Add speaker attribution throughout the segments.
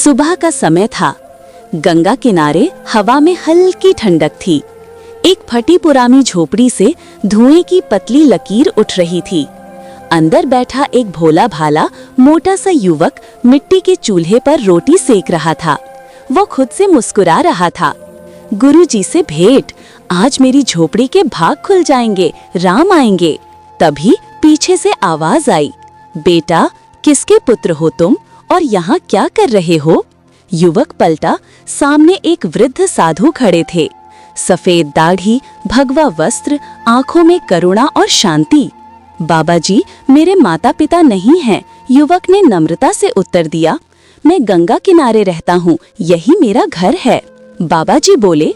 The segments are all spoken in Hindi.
Speaker 1: सुबह का समय था। गंगा किनारे हवा में हल्की ठंडक थी। एक फटी पुरानी झोपड़ी से धुएं की पतली लकीर उठ रही थी। अंदर बैठा एक भोला भाला मोटा सा युवक मिट्टी के चूल्हे पर रोटी सेक रहा था। वो खुद से मुस्कुरा रहा था। गुरुजी से भेंट, आज मेरी झोपड़ी के भाग खुल जाएंगे, राम आएंगे। तभी पीछे से आवाज आई, बेटा किसके पुत्र हो तुम और यहाँ क्या कर रहे हो? युवक पलटा, सामने एक वृद्ध साधु खड़े थे। सफेद दाढ़ी, भगवा वस्त्र, आंखों में करुणा और शांति। बाबा जी, मेरे माता पिता नहीं हैं, युवक ने नम्रता से उत्तर दिया। मैं गंगा किनारे रहता हूँ, यही मेरा घर है। बाबा जी बोले,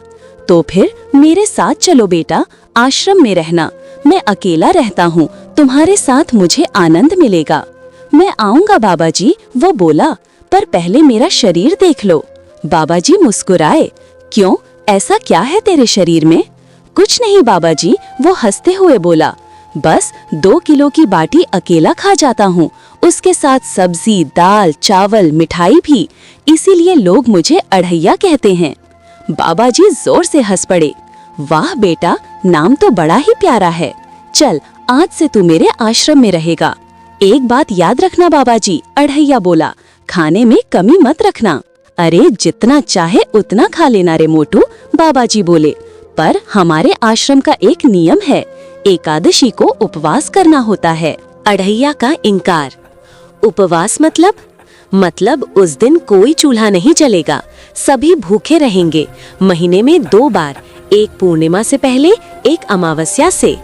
Speaker 1: तो फिर मेरे साथ चलो बेटा, आश्रम में रहना। मैं अकेला रहता हूँ, तुम्हारे साथ मुझे आनंद मिलेगा। मैं आऊंगा बाबा जी, वो बोला, पर पहले मेरा शरीर देख लो। बाबा जी मुस्कुराए, क्यों, ऐसा क्या है तेरे शरीर में? कुछ नहीं बाबा जी, वो हंसते हुए बोला, बस 2 किलो की बाटी अकेला खा जाता हूँ, उसके साथ सब्जी, दाल, चावल, मिठाई भी, इसीलिए लोग मुझे अढ़ैया कहते हैं। बाबा जी जोर से हंस पड़े, वाह बेटा, नाम तो बड़ा ही प्यारा है। चल, आज से तू मेरे आश्रम में रहेगा। एक बात याद रखना बाबा जी, अढ़ैया बोला, खाने में कमी मत रखना। अरे जितना चाहे उतना खा लेना रे मोटू, बाबा जी बोले, पर हमारे आश्रम का एक नियम है, एकादशी को उपवास करना होता है। अढ़ैया का इनकार। उपवास मतलब उस दिन कोई चूल्हा नहीं जलेगा, सभी भूखे रहेंगे। महीने में 2 बार, एक पूर्णिमा से पहले, एक अमावस्या से।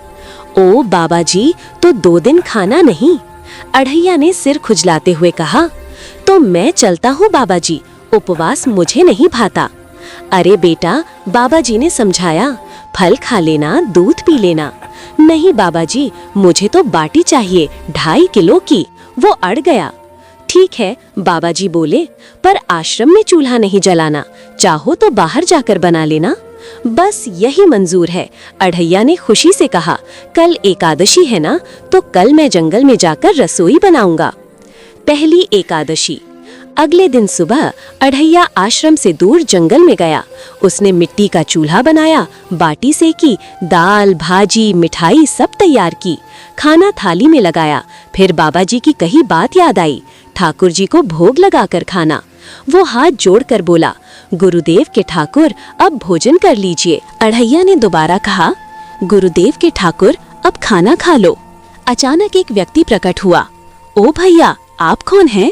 Speaker 1: ओ बाबा जी, तो 2 दिन खाना नहीं? अढ़ैया ने सिर खुजलाते हुए कहा, तो मैं चलता हूँ बाबा जी, उपवास मुझे नहीं भाता। अरे बेटा, बाबा जी ने समझाया, फल खा लेना, दूध पी लेना। नहीं बाबा जी, मुझे तो बाटी चाहिए, 2.5 किलो की। वो अड़ गया। ठीक है बाबा जी बोले, पर आश्रम में चूल्हा नहीं जलाना, चाहो तो बाहर जाकर बना लेना। बस यही मंजूर है, अढ़ैया ने खुशी से कहा। कल एकादशी है ना, तो कल मैं जंगल में जाकर रसोई बनाऊंगा। पहली एकादशी। अगले दिन सुबह अढ़ैया आश्रम से दूर जंगल में गया। उसने मिट्टी का चूल्हा बनाया, बाटी सेकी, दाल, भाजी, मिठाई सब तैयार की। खाना थाली में लगाया। फिर बाबा जी की कही बात याद आई, ठाकुर जी को भोग लगाकर खाना। वो हाथ जोड़कर बोला, गुरुदेव के ठाकुर, अब भोजन कर लीजिए। अढ़ैया ने दोबारा कहा, गुरुदेव के ठाकुर, अब खाना खा लो। अचानक एक व्यक्ति प्रकट हुआ। ओ भैया, आप कौन हैं?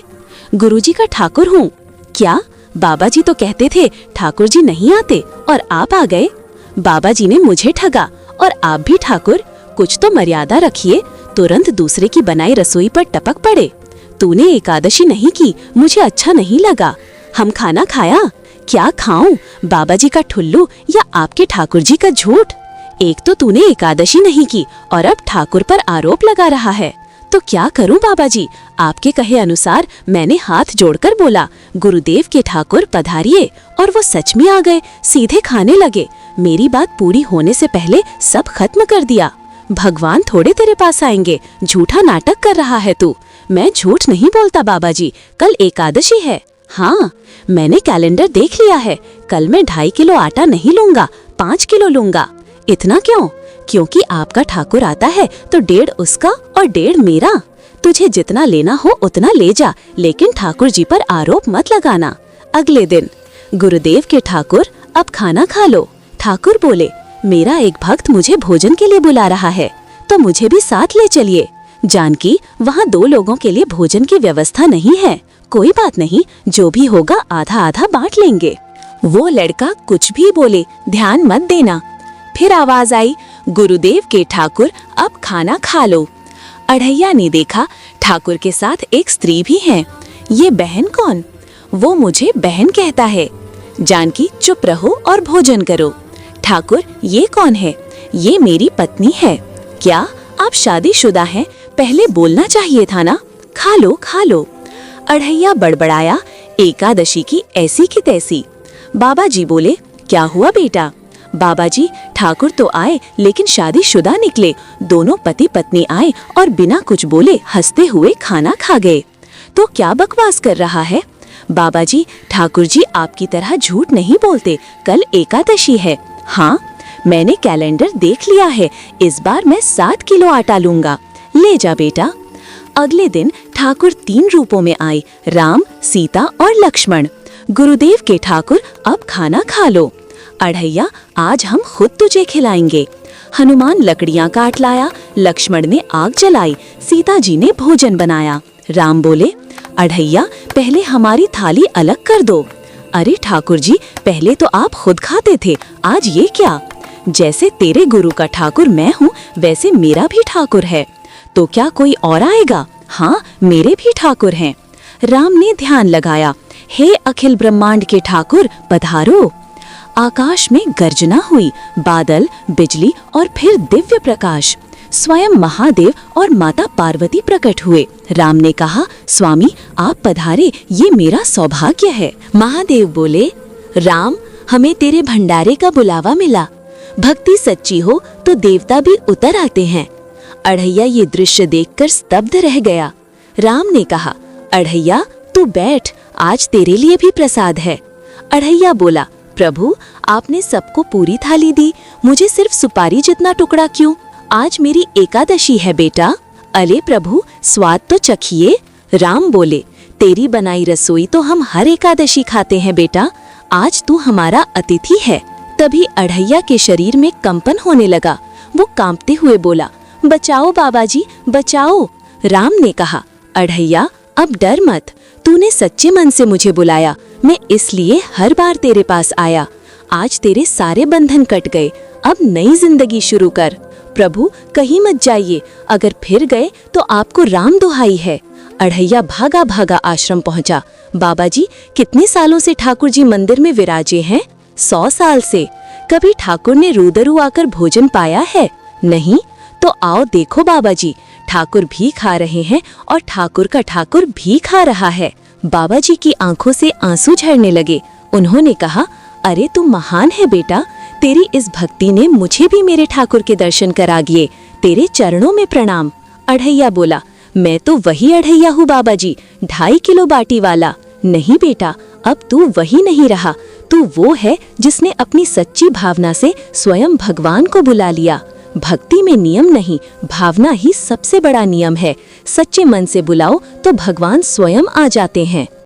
Speaker 1: गुरुजी का ठाकुर हूँ। क्या? बाबा जी तो कहते थे ठाकुर जी नहीं आते, और आप आ गए। बाबा जी ने मुझे ठगा, और आप भी ठाकुर, कुछ तो मर्यादा रखिए। तुरंत दूसरे की बनाई रसोई पर टपक पड़े। तूने एकादशी नहीं की, मुझे अच्छा नहीं लगा। हम खाना खाया। क्या खाऊं, बाबा जी का ठुल्लू या आपके ठाकुर जी का झूठ? एक तो तूने एकादशी नहीं की और अब ठाकुर पर आरोप लगा रहा है। तो क्या करूं बाबा जी? आपके कहे अनुसार मैंने हाथ जोड़कर बोला, गुरुदेव के ठाकुर पधारिए, और वो सच में आ गए, सीधे खाने लगे। मेरी बात पूरी होने से पहले सब खत्म कर दिया। भगवान थोड़े तेरे पास आएंगे, झूठा नाटक कर रहा है तू। मैं झूठ नहीं बोलता बाबा जी, कल एकादशी है। हाँ, मैंने कैलेंडर देख लिया है। कल मैं 2.5 किलो आटा नहीं लूंगा, 5 किलो लूंगा। इतना क्यों? क्योंकि आपका ठाकुर आता है तो 1.5 उसका और 1.5 मेरा। तुझे जितना लेना हो उतना ले जा, लेकिन ठाकुर जी पर आरोप मत लगाना। अगले दिन, गुरुदेव के ठाकुर, अब खाना खा लो। ठाकुर बोले, मेरा एक भक्त मुझे भोजन के लिए बुला रहा है, तो मुझे भी साथ ले चलिए। जानकी, वहाँ 2 लोगों के लिए भोजन की व्यवस्था नहीं है। कोई बात नहीं, जो भी होगा आधा आधा बांट लेंगे। वो लड़का कुछ भी बोले, ध्यान मत देना। फिर आवाज आई, गुरुदेव के ठाकुर, अब खाना खा लो। अढ़ैया ने देखा, ठाकुर के साथ एक स्त्री भी है। ये बहन कौन? वो मुझे बहन कहता है। जानकी, चुप रहो और भोजन करो। ठाकुर, ये कौन है? ये मेरी पत्नी है। क्या आप शादीशुदा हैं? पहले बोलना चाहिए था ना। खा लो खा लो। अढ़ैया बड़बड़ाया, एकादशी की ऐसी की तैसी। बाबा जी बोले, क्या हुआ बेटा? बाबा जी, ठाकुर तो आए लेकिन शादीशुदा निकले। दोनों पति पत्नी आए और बिना कुछ बोले हंसते हुए खाना खा गए। तो क्या बकवास कर रहा है? बाबा जी, ठाकुर जी आपकी तरह झूठ नहीं बोलते, कल एकादशी है। हाँ, मैंने कैलेंडर देख लिया है, इस बार मैं 7 किलो आटा लूंगा। ले जा बेटा। अगले दिन ठाकुर 3 रूपों में आए, राम, सीता और लक्ष्मण। गुरुदेव के ठाकुर, अब खाना खा लो। अढ़ैया, आज हम खुद तुझे खिलाएंगे। हनुमान लकड़ियां काट लाया, लक्ष्मण ने आग जलाई, सीता जी ने भोजन बनाया। राम बोले, अढ़ैया पहले हमारी थाली अलग कर दो। अरे ठाकुर जी, पहले तो आप खुद खाते थे, आज ये क्या? जैसे तेरे गुरु का ठाकुर मैं हूँ, वैसे मेरा भी ठाकुर है। तो क्या कोई और आएगा? हाँ, मेरे भी ठाकुर हैं। राम ने ध्यान लगाया, हे अखिल ब्रह्मांड के ठाकुर पधारो। आकाश में गर्जना हुई, बादल, बिजली और फिर दिव्य प्रकाश। स्वयं महादेव और माता पार्वती प्रकट हुए। राम ने कहा, स्वामी आप पधारे, ये मेरा सौभाग्य है। महादेव बोले, राम हमें तेरे भंडारे का बुलावा मिला, भक्ति सच्ची हो तो देवता भी उतर आते हैं। अढ़ैया ये दृश्य देखकर स्तब्ध रह गया। राम ने कहा, अढ़ैया तू बैठ, आज तेरे लिए भी प्रसाद है। अढ़ैया बोला, प्रभु आपने सबको पूरी थाली दी, मुझे सिर्फ सुपारी जितना टुकड़ा क्यों? आज मेरी एकादशी है बेटा। अले प्रभु स्वाद तो चखिए। राम बोले, तेरी बनाई रसोई तो हम हर एकादशी खाते हैं बेटा, आज तू हमारा अतिथि है। तभी अढ़ैया के शरीर में कंपन होने लगा। वो कांपते हुए बोला, बचाओ बाबा जी बचाओ। राम ने कहा, अढ़ैया अब डर मत, तूने सच्चे मन से मुझे बुलाया, मैं इसलिए हर बार तेरे पास आया। आज तेरे सारे बंधन कट गए, अब नई जिंदगी शुरू कर। प्रभु कहीं मत जाइए, अगर फिर गए तो आपको राम दुहाई है। अढ़ैया भागा भागा आश्रम पहुंचा। बाबा जी कितने सालों से ठाकुर जी मंदिर में विराजे हैं? 100 साल से। कभी ठाकुर ने रूदरू आकर भोजन पाया है? नहीं। तो आओ देखो बाबा जी, ठाकुर भी खा रहे हैं और ठाकुर का ठाकुर भी खा रहा है। बाबा जी की आंखों से आंसू झरने लगे। उन्होंने कहा, अरे तू महान है बेटा, तेरी इस भक्ति ने मुझे भी मेरे ठाकुर के दर्शन करा दिए, तेरे चरणों में प्रणाम। अढ़ैया बोला, मैं तो वही अढ़ैया हूँ बाबा जी, 2.5 किलो बाटी वाला। नहीं बेटा, अब तू वही नहीं रहा, तू वो है जिसने अपनी सच्ची भावना से स्वयं भगवान को बुला लिया। भक्ति में नियम नहीं, भावना ही सबसे बड़ा नियम है। सच्चे मन से बुलाओ तो भगवान स्वयं आ जाते हैं।